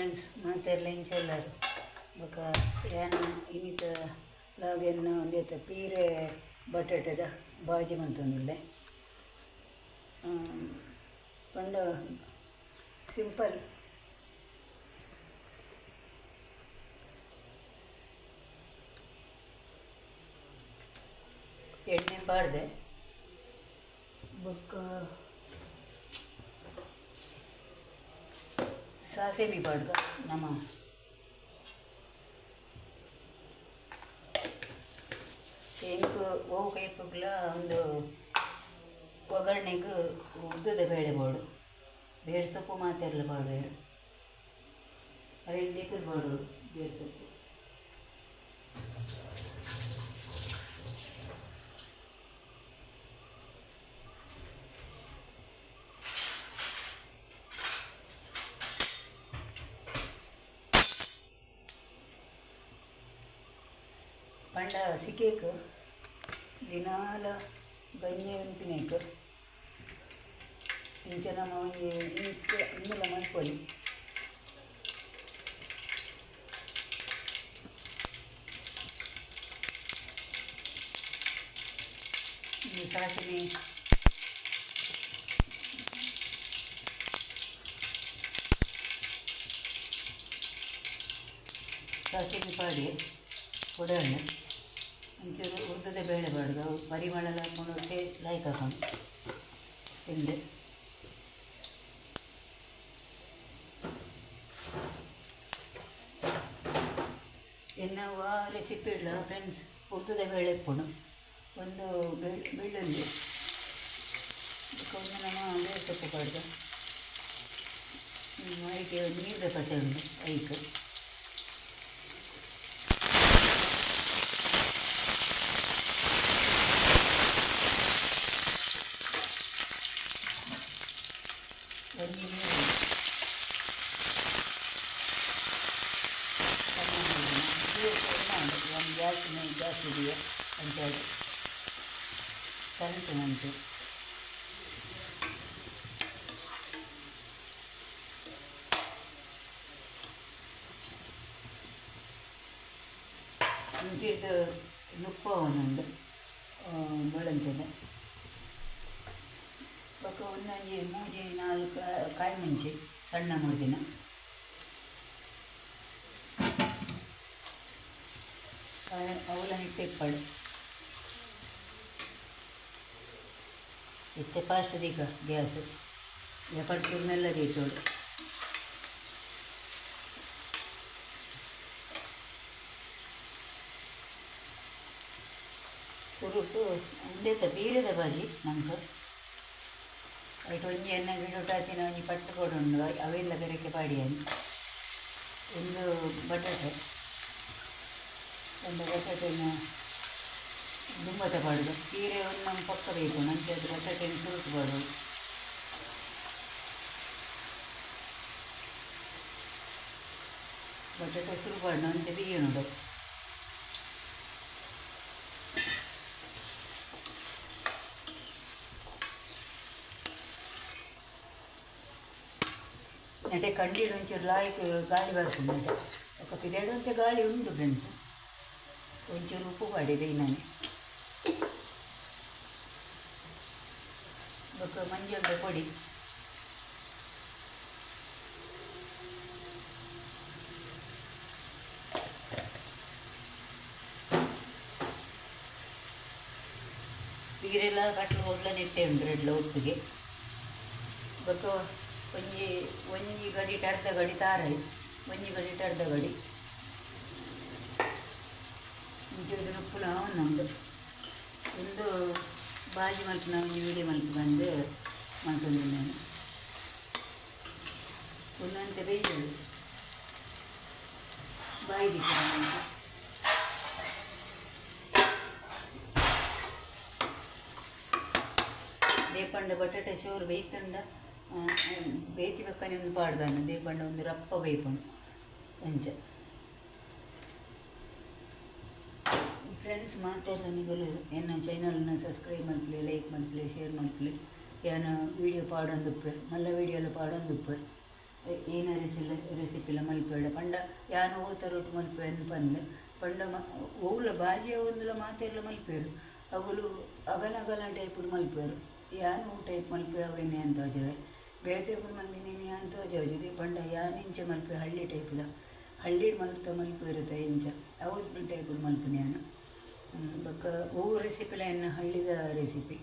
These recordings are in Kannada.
ಫ್ರೆಂಡ್ಸ್ ಮಾತೆಲ್ಲ ಇಂಚೆಲ್ಲರು ಬೊಕ ಏನ ಇನ್ನಿತ ಲಾಗೆನ್ನ ಒಂದೇತ ಪೀರೆ ಬಟಾಟೆದ ಬಾಜಿ ಮಂತೊಂದುಲ್ಲೆ ಪಂಡ ಸಿಂಪಲ್ ಎಣ್ಣೆ ಬಾಡ್ದೆ ಬೊಕ್ಕ ಸಾಸಿವೆ ಬಾಡ್ಗ ನಮ್ಮ ಎಂಕು ಓವು ಕೈಪುಗ್ಲ ಒಂದು ಒಗ್ಗರಣೆಗೆ ಉದ್ದದ ಬೇಳೆ ಬೋಡು ಬೇರೆ ಸೊಪ್ಪು ಮಾತೆಲ್ಲ ಬಾಡ್ಬೇರು ಅವೆಲ್ಲ ಬೇಕದು ಬಾಡು ಬೇರೆ ಸೊಪ್ಪು ಪಂಡ ಸಿಕ್ಕೇಕು ದಿನಾಲ ಗಂಜೆ ಉಂಪಿನೇಕು ಇಂಚ ನಮ್ಮ ಇನ್ನೆಲ್ಲ ಮಾಡ್ಕೊಳ್ಳಿ ಈ ಸಾಸಿವೆ ಪಾಡಿ ಒಡಣ್ಣೆ ಒಂಚೂರು ಉದ್ದದ ಬೇಳೆ ಬಾಡ್ದು ಪರಿಮಳ ಎಲ್ಲ ಹಾಕೊಂಡು ಹೊಟ್ಟೆ ಲೈಕ್ ಹಾಕೊಂಡು ತಿಂದೆ ಎನ್ನವ ರೆಸಿಪಿ ಇಲ್ಲ ಫ್ರೆಂಡ್ಸ್ ಉದ್ದದ ಬೇಳೆ ಇಟ್ಕೊಂಡು ಒಂದು ಬೆಳ್ಳುಳ್ಳಿ ಒಂದು ನಮ್ಮ ಬೇಳೆ ಸೊಪ್ಪು ಬಾಡ್ದು ಐಕೆ ಒಂದು ನೀರು ಪಸೆ ಉಂಟು ಐಕ್ ಒಂದು ಗ್ಯಾಸ್ ಇದೆಯಾ ಅಂತ ಕರೆಂಟ್ ನಂಟು ಮುಂಚಿಟ್ಟು ನುಪ್ಪ ಒಂದೊಂದು ಬೆಳಂತದೆ ಪಕ್ಕ ಒಂದೊಂದು ಮೂಜಿ 4 ಕಾಯಿ ಮುಂಚೆ ಸಣ್ಣ ಮುರಿದಿನ ಅವಲನ್ನ ಇಟ್ಟೆಪ್ಪಾಡು ಎತ್ತೆ ಫಾಸ್ಟ್ ದೀಕ ಗ್ಯಾಸ್ ಎಪ್ಪಟ್ಟು ಮೆಲ್ಲಗೆ ಇಟ್ಟೋಡು ಸುರುಟು ಒಂದೇತ ಬೀರದ ಬಾಜಿ ನಮ್ಗೆ ಅದಕ್ಕೆ ಒಂಜಿ ಎಣ್ಣೆ ಗಿಡೋಟಾತಿನ ಒಂಜಿ ಪಟ್ಟು ಕೊಡುಂಡು ಅವೆಲ್ಲ ಬೆರಕೆ ಪಾಡಿಯಾಗಿ ಒಂದು ಬಟಾಟೆ ದುಂಬತ ಪಾಡುದು ಸೀರೆ ಒಂದು ನಮ್ಮ ಪಕ್ಕ ಬೇಕು ನಂತರ ಅದು ಬಟಾಟೆಯನ್ನು ಸುರುಟು ಪಾಡೋದು ಬಟಾಟೆ ಸುರು ಪಾಡು ಅಂತ ಬಿಯ್ಯ ನೋಡು ನೆಟೆ ಕಂಡಿಡು ಒಂಚೂರು ಲಾಯ್ಕ್ ಗಾಳಿ ಬರ್ತದೆ ನೆಟೆ ఒక పిదేడంతే ಗಾಳಿ ಉಂಟು ಫ್ರೆಂಡ್ಸ್ ಒಂಚೂರು ಉಪ್ಪು ಪಾಡಿದೆ ನಾನು ಬೊಕ್ಕ ಮಂಜುಂಡ ಪೊಡಿ ಬೀರೆಲ್ಲ ಕಟ್ಲು ಹೋಗ್ಲ ನೆಟ್ಟೆ ಉಂಟು ರೆಡ್ಲ ಉಪ್ಪಿಗೆ ಬೊಕ್ಕ ಒಂಜಿ ಗಡಿ ಅರ್ಧ ಗಡಿ ತಾರೈ ಒಂಜಿ ಗಡಿ ಅರ್ಧ ಗಡಿ ಮುಂಚೆ ಉಪ್ಪುಲ ನಮ್ಮದು ಒಂದು ಬಾಜಿ ಮಲ್ಪು ನಾವು ವೀಡಿಯೋ ಮಲ್ಪು ಬಂದು ಮಾಡ್ಕೊಂಡಿದ್ದೆ ನಾನು ಒಂದಂತೆ ಬೇಯ್ಯೋದು ಬಾಯಿ ದಿಕ್ಕ ದೇಪಂಡ ಬಟಾಟೆ ಚೋರು ಬೇಯ್ತಂಡ ಬೇಯ್ತಿ ಬೆಕ್ಕನೆ ಒಂದು ಪಾಡ್ದಾನು ದೇಪಂಡ ಒಂದು ರಪ್ಪ ಬೇಯ್ಪುಂಡು ಅಂಚ ಫ್ರೆಂಡ್ಸ್ ಮಾತೆಲ್ಲ ನಿಗಲು ಎನ್ನ ಚಾನಲ್ನ ಸಬ್ಸ್ಕ್ರೈಬ್ ಮಲ್ಪಲೆ ಲೈಕ್ ಮಲ್ಪಲೆ ಶೇರ್ ಮಲ್ಪಲೆ ಏನ ವೀಡಿಯೋ ಪಾಡೊಂದುಪ್ಪೆ ಮಲ್ಲ ವೀಡಿಯೋಲು ಪಾಡೊಂದುಪ್ಪೆ ಏನ ರೆಸಿಪಿಲ ಮಲ್ಪೇಡ ಪಂಡ ಯಾನು ಓತರೊಟ್ಟು ಮಲ್ಪೆ ಪಂದು ಪಂಡ ಓವುಲ ಬಾಜಿ ಒಂದುಲ ಮಾತೆಲ್ಲ ಮಲ್ಪೇರು ಅವಳು ಅಗಲ ಅಗಲ ಟೈಪುಡು ಮಲ್ಪೇರು ಯಾನು ಟೈಪ್ ಮಲ್ಪೆ ಅವೇನೆ ಅಂತ ಅಜವೆ ಬೇತೆಗಳು ಮಂದಿನಿ ಅಂತ ಅಜವಜಿದೆ ಪಂಡ ಯಾನು ಇಂಚ ಮಲ್ಪೆ ಹಳ್ಳಿ ಟೈಪ್ದ ಹಳ್ಳಿ ಮಲ್ಪೆ ಇಂಚ ಅವು ಟೈಪುಡು ಮಲ್ಪನೆ ನಾನು ಬೊಕ್ಕ ಓವು ರೆಸಿಪಿಲ ಏನು ಹಳ್ಳಿದ ರೆಸಿಪಿ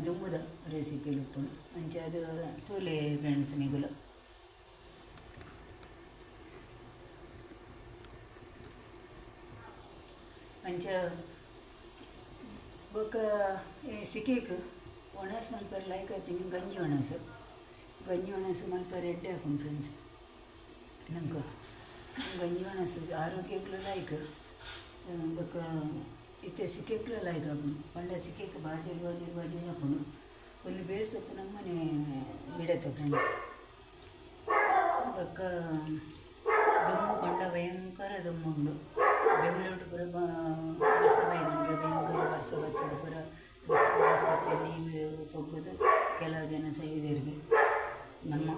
ದುಮ್ಮುದ ರೆಸಿಪಿ ಉಪ್ಪುನು ಅಂಚೆ ಅದು ತೂಲೆ ಫ್ರೆಂಡ್ಸ್ ನಿಗುಲು ಅಂಚ ಬೊಕ್ಕ ಸಿಕ್ಕೇಕು ಒಣಸು ಮಲ್ಪರೆ ಲೈಕ್ ಆಯ್ತೀನಿ ಗಂಜಿ ಒಣಸು ಮಲ್ಪರೆ ಎಡ್ಡೆ ಹಾಕೊಂಡು ಫ್ರೆಂಡ್ಸ್ ನಂಗೆ ಗಂಜಿ ಒಣಸು ಆರೋಗ್ಯಕ್ಕೂ ಲೈಕ್ ಬೊಕ್ಕ ಇತ್ತೆ ಸಿಕ್ಕೇಕ್ಲು ಲೈಕ್ ಹಾಕೊಂಡು ಪಂಡ ಸಿಕ್ಕೇಕು ಬಾಜಿ ಹಾಕೊಂಡು ಒಂದು ಬೇಳೆ ಸೊಪ್ಪು ನಮ್ಮನೆ ಬಿಡತ್ತೆ ಫ್ರೆಂಡ್ಸ್ ಬೊಕ್ಕ ದುಮ್ಮು ಪಂಡ ಭಯಂಕರ ದುಮ್ಮು ಉಂಡು ಬೆಂಗಳೂರು ಪುರ ವರ್ಷ ಬೈದಂಗೆ ಭಯಂಕರ ವರ್ಷ ಬರ್ತದೆ ಪುರ ಆಸ್ಪತ್ರೆ ನೀರು ಹೋಗೋದು ಕೆಲವು ಜನ ಸೈದರಿಗೆ ನಮ್ಮ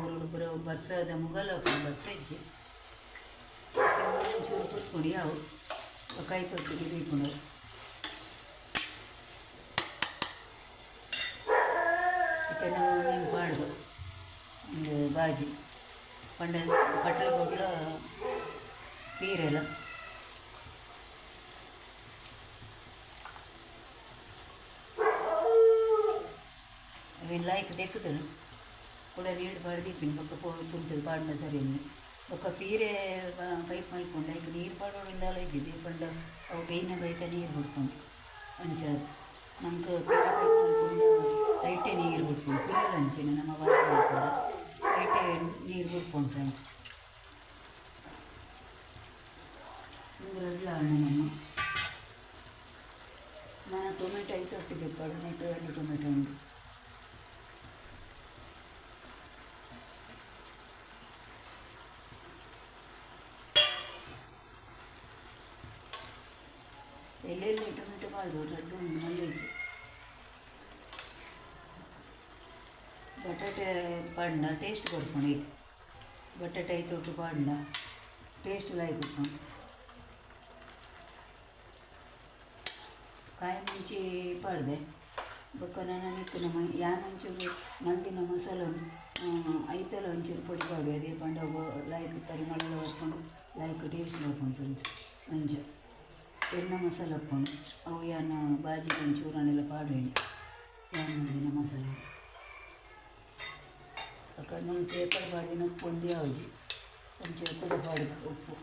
ಊರೋಡು ಪುರ ವರ್ಷದ ಮುಗಲ ವರ್ಷ ಇಜ್ಜಿ ಚೂರು ಕುಟ್ಕೊಂಡು ಯಾವು ಕೈ ತೊಟ್ಟಿಗೆ ಬೀಕೊಂಡು ಚಿಕನ್ ಮೀನು ಪಾಡ್ದು ಒಂದು ಬಾಜಿ ಪಂಡ ಕಟ್ಲ ಕೊಡ್ಲ ಪೀರೆಲ್ಲ ಅವೇನು ಲಾಯ್ಕ್ ತೆಕ್ಕದನು ಕೂಡ ನೀರು ಪಾಡ್ದಿಪ್ಪಿನ ಪಕ್ಕ ಕುಂಟದು ಪಾಡಿನ ಸರಿಯನ್ನು ಒಕ್ಕ ಪೀರೆ ಪೈಪ್ ಮಲ್ಕೊಂಡು ಈಗ ನೀರು ಪಾಡೋದ್ರಿಂದಲ್ಲ ಇದ್ದಿದ್ದು ಪಂಡ ಅವು ಕೈನ ಬೈತ ನೀರು ಬಿಡ್ಕೊಂಡು ಅಂಚಾದು ನಮ್ಗೆ ಪೀರೆ ಪೈಪ್ ಮಲ್ಕೊಂಡು ಲೈಟೇ ನೀರು ಬಿಡ್ಕೊಂಡು ತುಳಿಯಲ್ಲ ಅಂಚೆನೆ ನಮ್ಮ ಬಾಜಿ ಕೂಡ ಲೈಟೇ ನೀರು ಬಿಡ್ಕೊಂಡು ಫ್ರೆಂಡ್ಸ್ ಇಂದ್ರೆಲ್ಲ ಹಣ್ಣು ನಾನು ಟೊಮೆಟೊ ಐತೆ ಒಟ್ಟಿಗೆ ಪಾಡು ನೆಟ್ಟು 2 ಟೊಮೆಟೊ ಉಂಟು ಎಲ್ಲೆಲ್ಲಿ ಟೊಮೆಟೊ ಪಾಡ್ದು ರೆಡ್ ಉಂಟು ಮಲ್ಲಿಚಿ ಬಟಾಟೆ ಪಾಡ್ನ ಟೇಸ್ಟ್ ಕೊಡ್ಕೊಂಡು ಈಗ ಬಟಾಟೆ ಐತೆ ಒಟ್ಟು ಪಾಡ್ನ ಟೇಸ್ಟ್ ಲಾಯ್ ಕೊಡ್ಕೊಂಡು ಕಾಯಿ ಮುಂಚಿ ಪಾಡ್ದೆ ಬೊಕ್ಕ ನಾನು ನಿಕ್ಕು ನಮ್ಮ ಯಾನು ಒಂಚೂರು ಮಂದಿನ ಮಸಾಲ ಐತಲ್ಲ ಒಂಚೂರು ಪೊಡಿ ಪಾಡು ಅದೇ ಪಂಡ ಲೈಕ್ ಪರಿಮಳ ಹೊಡ್ಕೊಂಡು ಲೈಕ್ ಟೇಸ್ಟ್ ಹಾಕೊಂಡು ಫ್ರೆಂಡ್ಸ್ ಅಂಚ ಎಣ್ಣೆ ಮಸಾಲ ಹಾಕ್ಕೊಂಡು ಅವು ಯಾನು ಬಾಜಿಗೆ ಒಂಚೂರು ಹಣ್ಣೆಲ್ಲ ಪಾಡು ಹೇಳಿ ಯಾನು ಮಂದಿನ ಮಸಾಲ ಅಕ್ಕ ನಮ್ಮ ಪೇಪರ್ ಪಾಡಿನ ಉಪ್ಪು ಒಂದು ಯಾವಜಿ ಒಂಚೂರು ಕೂಡ ಪಾಡಿದ ಉಪ್ಪು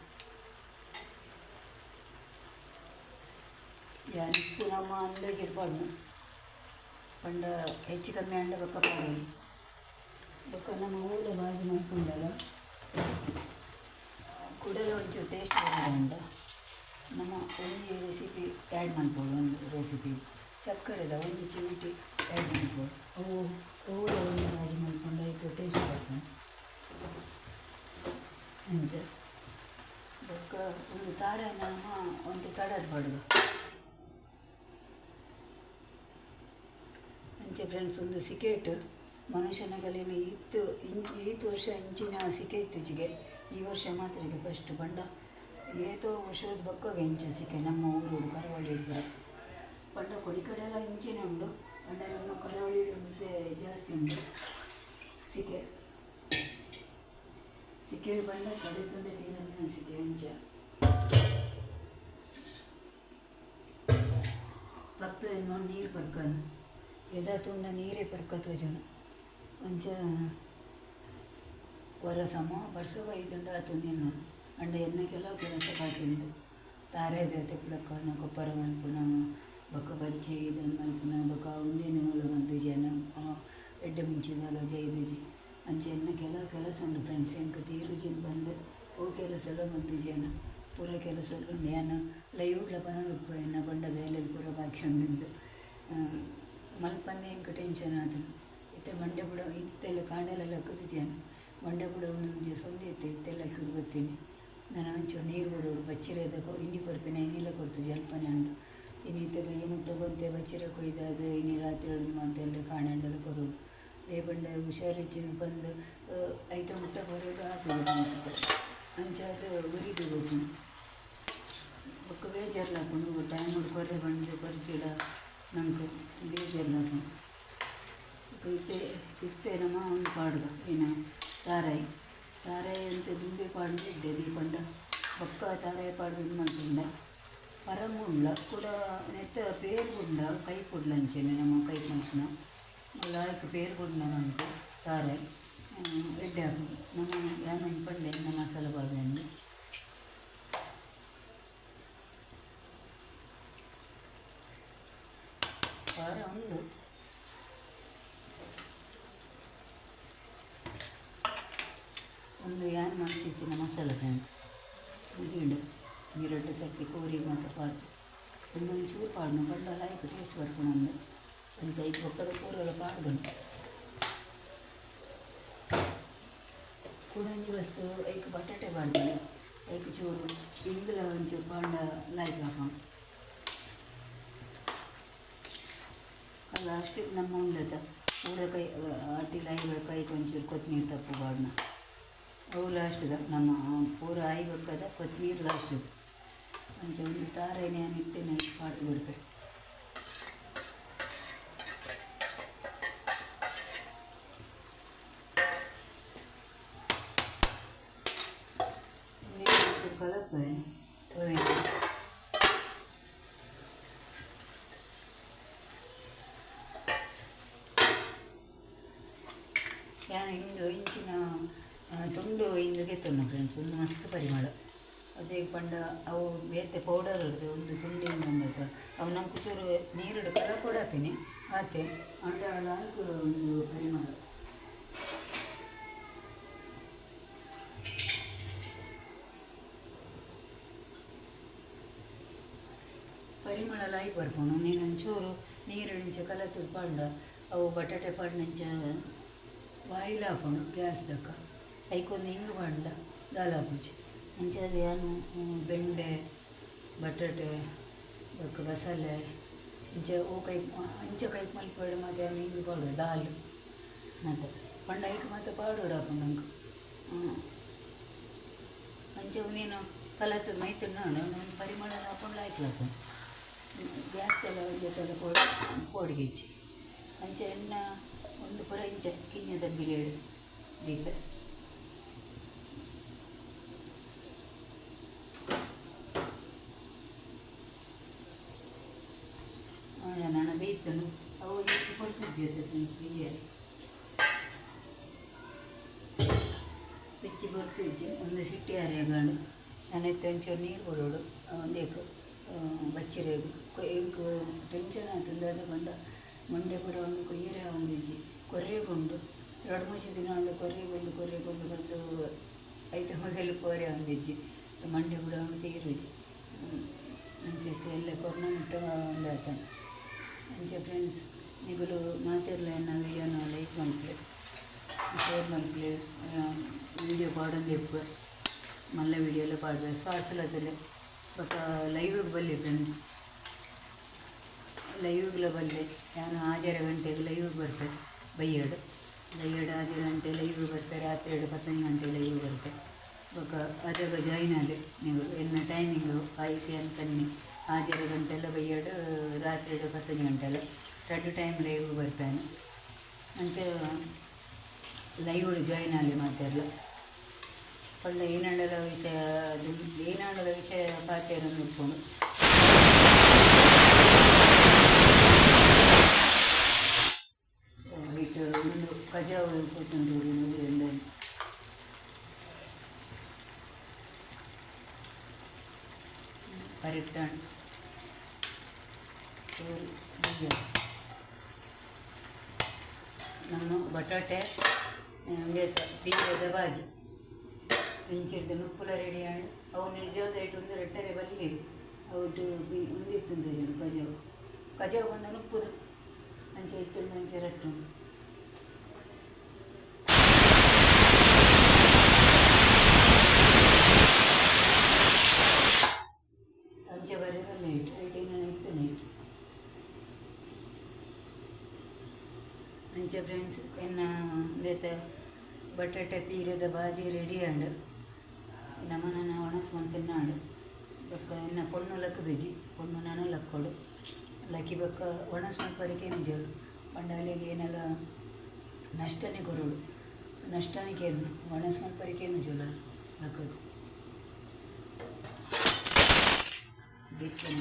ಯಾನು ಉಪ್ಪು ನಮ್ಮ ಅಂದಾಜು ಪಾಡು ಪಂಡ ಹೆಚ್ಚು ಕಮ್ಮಿ ಅಂಡ ಬೊಕ್ಕ ಪಾಡೋದು ಬೊಕ್ಕ ನಮ್ಮ ಊರ ಬಾಜಿ ಮಾಡ್ಕೊಂಡಲ್ಲ ಕುಡಲು ಒಂಚೂರು ಟೇಸ್ಟ್ ಬರೋದಂಡ ನಮ್ಮ ಒಂಜಿ ರೆಸಿಪಿ ಆ್ಯಡ್ ಮಾಡ್ಬೋದು ಒಂದು ರೆಸಿಪಿ ಸಕ್ಕರೆದ ಒಂಜಿ ಚಿಮಟಿ ಆ್ಯಡ್ ಮಾಡ್ಬೋದು ಅವು ಊರ ಒಂದು ಬಾಜಿ ಮಾಡ್ಕೊಂಡು ಆಯ್ತು ಟೇಸ್ಟ್ ಬರ್ಕೊಂಡು ಅಂಚ ಬೊಕ್ಕ ಒಂದು ತಾರೆ ನಮ್ಮ ಒಂದು ತಡದ ಬಡ್ದು ಅಂಚೆ ಫ್ರೆಂಡ್ಸ್ ಒಂದು ಸಿಕೇಟ್ ಮನುಷ್ಯನಗಲೇನು ಈತು ವರ್ಷ ಇಂಚಿನ ಸಿಕೆ ಇತ್ತೀಚೆಗೆ ಈ ವರ್ಷ ಮಾತ್ರ ಈಗ ಫಸ್ಟ್ ಬಂಡ ಏತೋ ವರ್ಷದ ಬಕ್ಕಾಗ ಇಂಚ ಸಿಕೆ ನಮ್ಮ ಊರು ಕರಾವಳಿ ಇದ್ದರೆ ಪಂಡ ಕೊಡಿ ಕಡೆ ಎಲ್ಲ ಇಂಚಿನ ಉಂಡು ಪಂಡ ನಮ್ಮ ಕರಾವಳಿ ಮುದ್ದೆ ಜಾಸ್ತಿ ಉಂಟು ಸಿಕೆ ಬಂಡ ಕಡೆ ತುಂಡೆ ತಿನ್ನೋದಿನ ಸಿಕೆ ಇಂಚ ಪಕ್ಕ ನೋಡಿ ನೀರು ಪಡ್ಕೊಂಡು ಎದ ತುಂಡ ನೀರೇ ಪಡ್ಕತ್ತೋ ಜನ ಅಂಚ ಹೊರ ಸಮ ಬರ್ಸವ ಐದುಂಡ ತುಂದಿನ ಅಂಡ ಎಣ್ಣೆ ಕೆಲವು ಕೆಲಸ ಪಾತಿಂಡು ತಾರೆ ಜೊತೆ ಪುಳಕ್ಕ ಕೊಪ್ಪರ ಮಲ್ಪುನ ಬೊಕ್ಕ ಬಜ್ಜಿ ಇದನ್ನು ಮಲ್ಪುನ ಬೊಕ್ಕ ಉಂದೇನು ಒಂದು ಜನ ಎಡ್ಡೆ ಮುಂಚಿದಲ್ಲ ಜೈದುಜಿ ಅಂಚೆ ಎಣ್ಣೆ ಕೆಲವು ಕೆಲಸ ಉಂಡು ಫ್ರೆಂಡ್ಸ್ ಎಂಕ ತೀರುಜಿನ ಬಂದು ಓ ಕೆಲಸ ಎಲ್ಲ ಒಂದು ಜನ ಪೂರ ಕೆಲಸ ಉಂಡು ಏನು ಲೈವ್ಲ ಬನೋದು ಎಣ್ಣ ಬಂಡ ಬೇಲೆ ಪೂರ ಬಾಕಿ ಉಂಡು ಮಲ್ಪಂದೆ ಎಂಕ ಟೆನ್ಷನ್ ಆದನು ಇತ್ತೆ ಮಂಡೆ ಬುಡ ಇತ್ತೆಲ್ಲ ಕಾಂಡೆಲೆಲ್ಲ ಕುದಿಜೇನು ಮಂಡೆ ಬುಡ ಮುಂಚೆ ಸೊಂದಿ ಇತ್ತೆಲ್ಲ ಕುದು ಬರ್ತೀನಿ ನಾನು ಒಂಚೂರು ನೀರು ಬಿಡೋಡು ಬಚ್ಚಿರದ ಇಂಡಿ ಕೊರ್ಪಿನ ಇನ್ನಿಲ್ಲ ಕೊಡ್ತು ಜಲ್ಪನೆ ಉಂಡು ಇನ್ನಿತ್ತೆ ಏನು ಮುಟ್ಟ ಬಂತೆ ಬಚ್ಚಿರ ಕೊಯ್ದು ಅದು ಇನ್ನು ರಾತ್ರಿ ಅಂತೆಲ್ಲ ಕಾಣೆಂಡೆಲ್ಲ ಕೊರೋದು ఏ పంಡ ಹುಷಾರಿಚ್ಚಿನ ಬಂದು ಐತ ಮುಟ್ಟ ಹೊರಗೆ ಹಾಕಿದ್ರು ಅನ್ಸುತ್ತೆ ಅಂಚಾದ ಉರಿದು ಹೋಗಿ ಒಕ್ಕ ಬೇಜಾರ್ಲಾಕೊಂಡು ಟೈಮ್ ಕೊರ್ರೆ ಬಂದು ಕೊರ್ಚಿಡ ನಂಗೆ ಬೇಜಾರ್ಲಾಕೊಂಡು ಇತ್ತೆ ನಮ್ಮ ಒಂದು ಪಾಡ್ಗ ಏನು ತಾರಾಯಿ ಅಂತ ದುಂಬಿ ಪಾಡಿದ್ದೆ ದೀಪಂಡ ಒಕ್ಕ ತಾರಾಯಿ ಪಾಡು ಇದು ಮಾಡ್ಕೊಂಡ ಪರಮುಂಡ ಕೂಡ ನೆತ್ತ ಪೇರು ಗುಂಡ ಕೈ ಕೊಡ್ಲಂಚೇನೆ ನಮ್ಮ ಕೈ ಮಲ್ಪನ ಲಾಯ್ಕ್ ಪೇರು ಗುಂಡ ನಮ್ಗೆ ತಾರಾಯಿ ಎಡ್ಡೆ ಹಾಕೋದು ನಮ್ಮ ಯಾನ ಪಂಡೆ ನಮ್ಮ ಮಸಾಲೆ ಬಾಳೆಹಣ್ಣು ಖಾರ ಉಂಡು ಒಂದು ಏನು ಮಾಡ್ತಿರ್ತೀನಿ ಮಸಾಲೆ ಫ್ರೆಂಡ್ಸ್ ಉಂಡು ನೀರಡ್ಡು ಸರ್ತಿ ಕೋರಿ ಮತ್ತು ಪಾಡು ಒಂದೊಂದು ಚೂರು ಪಾಡು ಬಡ್ಡಲ್ಲ ಆಯ್ತು ಟೇಸ್ಟ್ ಬರ್ಕೊಂಡು ಒಂದು ಐದು ಬೊಕ್ಕದ ಕೂರೆಲ್ಲ ಪಾಡ್ದುಂಟು ಕುಡಂಜಿ ವಸ್ತು ಐಕ್ ಬಟಾಟೆ ಪಾಡ್ತೀನಿ ಐಕ್ ಚೂರು ಇಂಗ್ಲ ಒಂಚೂರು ಪಾಂಡ ಲಾಯ್ಕ್ ಹಾಕೊಂಡು ಅಲ್ಲ ಅಷ್ಟಕ್ಕೆ ನಮ್ಮ ಉಂಡದ ಪೂರ ಕೈ ಅಟ್ಟಿ ಕೈಗೆ ಒಂಚೂರು ಕೊತ್ತಂಬರಿ ತಪ್ಪು ಬಾಡ್ನ ಅವು ಲಾಸ್ಟ್ದ ನಮ್ಮ ಪೂರ ಆಯ್ಬೇಕದ ಕೊತ್ತಂಬರಿ ಲಾಸ್ಟದು ಅಂಚ ಒಂದು ತಾರೇನೆ ಇತ್ತೇನೆ ಪಾಡು ಬಿಡ್ಬೇಕು ಕಲಪೆ ಯಾನು ಇಂದು ಇಂಚಿನ ತುಂಡು ಇಂದು ಗೆತ್ತುಂಡು ಫ್ರೆಂಡ್ಸ್ ಒಂದು ಮಸ್ತ್ ಪರಿಮಳ ಅದೇ ಪಂಡ ಅವು ಬೇತೆ ಪೌಡರ್ ಇರ್ತದೆ ಒಂದು ತುಂಡಿಂದ ಬಂದದ ಅವು ನಂಗೆ ಚೂರು ನೀರಿಡು ಕರ ಕೊಡಾತೀನಿ ಆತೆ ಅಂಡ ನಾಲ್ಕು ಒಂದು ಪರಿಮಳ ಲಾಯ್ಕ್ ಬರ್ಕೊಂಡು ನೀನು ಒಂಚೂರು ನೀರಿನ ಕಲತು ಪಂಡ ಅವು ಬಟಾಟೆ ಪಂಡ ಬಾಯಿಲ್ ಹಾಕೊಂಡು ಗ್ಯಾಸ್ ದಕ್ಕ ಐಕೊಂದು ಹಿಂಗೆ ಪಂಡ ದಾಲ್ ಹಾಕುಚಿ ಅಂಚದ ಏನು ಬೆಂಡೆ ಬಟಾಟೆ ಬೊಕ್ಕ ಬಸಳೆ ಇಂಚ ಕೈ ಮಲ್ಪಡು ಮತ್ತು ಏನು ಹಿಂಗೆ ಪಾಡು ದಾಲ್ ಮತ್ತು ಪಂಡ ಐಕ್ ಮತ್ತು ಪಾಡೋಡು ಹಾಕೊಂಡು ನಂಗೆ ಅಂಚವು ನೀನು ಕಲತದ ಮೈತು ನಾನು ಒಂದು ಪರಿಮಳ ಹಾಕೊಂಡು ಹಾಕ್ಲಾಕೊಂಡು ಗ್ಯಾಸ್ ಎಲ್ಲ ಜೊತೆಲ್ಲ ಪೋಡಿಗೆ ಇಚ್ಚಿ ಅಂಚೆ ಎಣ್ಣೆ ಒಂದು ಪುರ ಇಂಚ ಕಿನ್ನದ ಬಿಲೇಡು ದೀಪ ನಾನು ಬೇಯ್ತನು ಅವು ಕೊಡ್ತಿದ್ದೆ ಬಿರಿಯಾನಿ ಬೆಚ್ಚಿ ಬರ್ತಿದ್ದೆ ಒಂದು ಸಿಟ್ಟಿ ಅರೆಗಳು ನಾನೈತೆ ಒಂಚೂರು ನೀರು ಕೊಡೋಡು ಒಂದೇಕು ಬಚ್ಚಿರೇಗು ಎಂಕು ಟೆನ್ಷನ್ ಆಗ್ತದೆ ಅದು ಬಂದ ಮಂಡೆ ಕೂಡ ಒಂದು ಕೊಯ್ಯರೆ ಒಂದಿಜ್ಜಿ ಕೊರ್ರೆಗೊಂಡು 2-3 ದಿನ ಒಂದು ಕೊರ್ರೆಗೊಂಡು ಬಂದು ಐದು ಮೊದಲು ಕೋರೆ ಒಂದಿಜ್ಜಿ ಮಂಡೆ ಕೂಡ ಒಂದು ತೀರುಜಿ ಅಂಚಕ್ಕೆ ಎಲ್ಲ ಕೊರೋನಾ ಮುಟ್ಟ ಒಂದು ಆತಾನೆ ಅಂಚೆ ಫ್ರೆಂಡ್ಸ್ ನಿಗಲು ಮಾತಿರಲ ಎನ್ನ ವೀಡಿಯೋನ ಲೈಕ್ ಮಲ್ಪಲೆ ಶೇರ್ ಮಲ್ಪಲೆ ವೀಡಿಯೋ ಪಾಡೊಂದು ಎಪ್ಪು ಮಲ್ಲ ವೀಡಿಯೋಲ್ಲ ಪಾಡ್ರೆ ಶಾರ್ಟ್ಸ್ಲತ್ತಲೆ ಬೊಕ್ಕ ಲೈವ್ಗೆ ಬಲ್ಲಿ ಫ್ರೆಂಡ್ಸ್ ಲೈವ್ಗೆ ಬಲ್ಲೆ ನಾನು 6 ಗಂಟೆಗೆ ಲೈವ್ಗೆ ಬರ್ತಾರೆ ಬೈಯಡು ಆಜರೆ ಗಂಟೆ ಲೈವ್ಗೆ ಬರ್ತಾರೆ ರಾತ್ರಿ 10 ಗಂಟೆ ಲೈವ್ಗೆ ಬರ್ತಾರೆ ಬೊಕ್ಕ ಅದಾಗ ಜಾಯಿನ್ ಆದೆ ನೀವು ಎನ್ನ ಟೈಮಿಂಗು ಆಯ್ಕೆ ಅಂತನ್ನಿ 6 ಗಂಟೆಲ್ಲ ಬೈಯಡು ರಾತ್ರಿ 10 ಗಂಟೆಲ್ಲ 2 ಟೈಮ್ ಲೈವ್ಗೆ ಬರ್ತಾನೆ ಅಂಚೆ ಲೈವ್ಗಳು ಜಾಯಿನ್ ಆಗಲಿ ಮಾತೆಲ್ಲ ಒಳ್ಳೆ ಏನಾಡಲ ವಿಷಯ ಪಾತೆಯನ್ನು ನೋಡ್ಕೊಂಡು ಬಿಟ್ಟು ಒಂದು ಕಜಾವು ಕೊತ್ತಂಬರಿ ಎಲ್ಲ ಕರೆಕ್ಟ್ ನಮ್ಮ ಬಟಾಟೆ ಬೀಜದ ಬಾಜಿ ಪಿಂಚಿಡ್ದು ನುಪ್ಪುಲ ರೆಡಿ ಆಂಡ್ ಅವು ನಿರ್ಜೋದ ಇಟ್ಟು ಒಂದು ರೆಟ್ಟರೆ ಬಲ್ಲಿ ಅವಟ್ಟು ಒಂದಿತ್ತುಂದು ಕಜಾವು ಬಂದ ನುಪ್ಪುದು ಅಂಚೆ ಇತ್ತು ಅಂಚೆ ರಟ್ಟು ಅಂಚೆ ಬರೆದ ನೈಟ್ ಐಟಿನ ಇತ್ತು ನೈಟ್ ಅಂಚೆ ಫ್ರೆಂಡ್ಸ್ ಫ್ರೆಂಡ್ಸ್ ಎನ್ನ ದೇತ ಬಟಾಟೆ ಪೀರೆದ ಬಾಜಿ ರೆಡಿ ಆಂಡ್ ನಮ್ಮನ ಒಣಸ್ಕೊಂಡು ತಿನ್ನಾಡು ಬೊಕ್ಕ ಎನ್ನ ಪೊಣ್ಣು ಲಕ್ಕದಿಜಿ ಪೊಣ್ಣು ನಾನು ಲಕ್ಕೊಡು ಲಕ್ಕಿ ಬೊಕ್ಕ ಒಣಸ್ಕೊಂಡು ಪರಿಕೇನು ಜೋಡು ಪಂಡಾಲಿಗೆ ಏನೆಲ್ಲ ನಷ್ಟನೇ ಕೊರೋಡು ನಷ್ಟನಿಗೆ ಏನು ಒಣಸ್ಕೊಂಡು ಪರಿಕೇನು ಜೋಲ ಲಕ್ಕದು ಬಿಟ್ಟು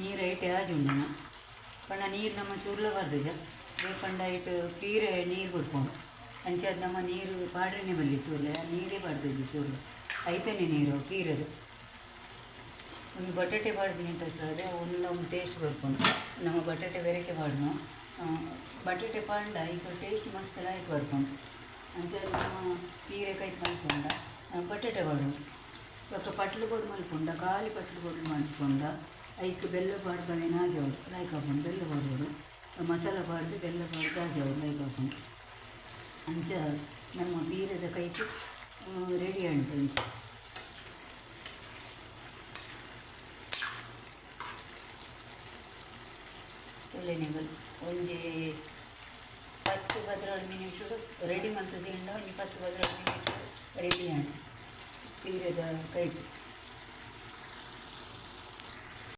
ನೀರು ಐಟೆ ಆಜುಂಡನ ಪಂಡ ನೀರು ನಮ್ಮ ಚೂರ್ಲ ಬರ್ದಜ ಬೇಕಂಡ ಇಟ್ಟು ಪೀರೆ ನೀರು ಬಿಡ್ಕೊಂಡು ಅಂಚಾದ ನಮ್ಮ ನೀರು ಪಾಡ್ರೆನೇ ಬರಲಿ ಚೂರ್ಲೆ ನೀರೇ ಬಾಡ್ದದ್ದು ಚೂರ್ಲೆ ಐತನೇ ನೀರು ಪೀರದು ಒಂದು ಬಟಾಟೆ ಬಾಡ್ದು ನಿಂತ ಸರ್ ಒಂದು ಟೇಸ್ಟ್ ಬರ್ಕೊಂಡು ನಮ್ಮ ಬಟಾಟೆ ಬೇರೆಕೆ ಬಾಡ್ನು ಬಟಾಟೆ ಪಾಂಡ ಈಗ ಟೇಸ್ಟ್ ಮಸ್ತ್ ಲಾಯ್ಕ್ ಬರ್ಕೊಂಡು ಅಂಚಾದ ನಮ್ಮ ಪೀರೆ ಕೈ ಮಾಡ್ಕೊಂಡ ಬಟಾಟೆ ಬಾಡು ಇವಾಗ ಪಟ್ಲು ಕೊಡು ಮಲ್ಕೊಂಡ ಖಾಲಿ ಪಟ್ಲು ಕೊಡು ಮಾಡ್ಕೊಂಡ ಐಕ್ ಬೆಲ್ಲ ಪಾಡ್ದವೆ ನಾಜವಳು ಲೈಕ್ ಹಾಕೊಂಡು ಬೆಲ್ಲ ಪಾಡ್ಬೋದು ಮಸಾಲ ಪಾಡ್ದು ಬೆಲ್ಲ ಪಾಡ್ದು ಆಜವಳು ಲೈಕ್ ಹಾಕೊಂಡು ಅಂಚ ನಮ್ಮ ಬೀರದ ಕೈಕು ರೆಡಿ ಉಂಟು ಅಂಚ ಒಳ್ಳೆನೆಗಳು ಒಂಜಿ 10-15 ನಿಮಿಷ ರೆಡಿ ಮಾಡ್ತದೆ ಒಂದು 10-15 ನಿಮಿಷ ರೆಡಿ ಆಂಡ್ ಬೀರದ ಕೈಕು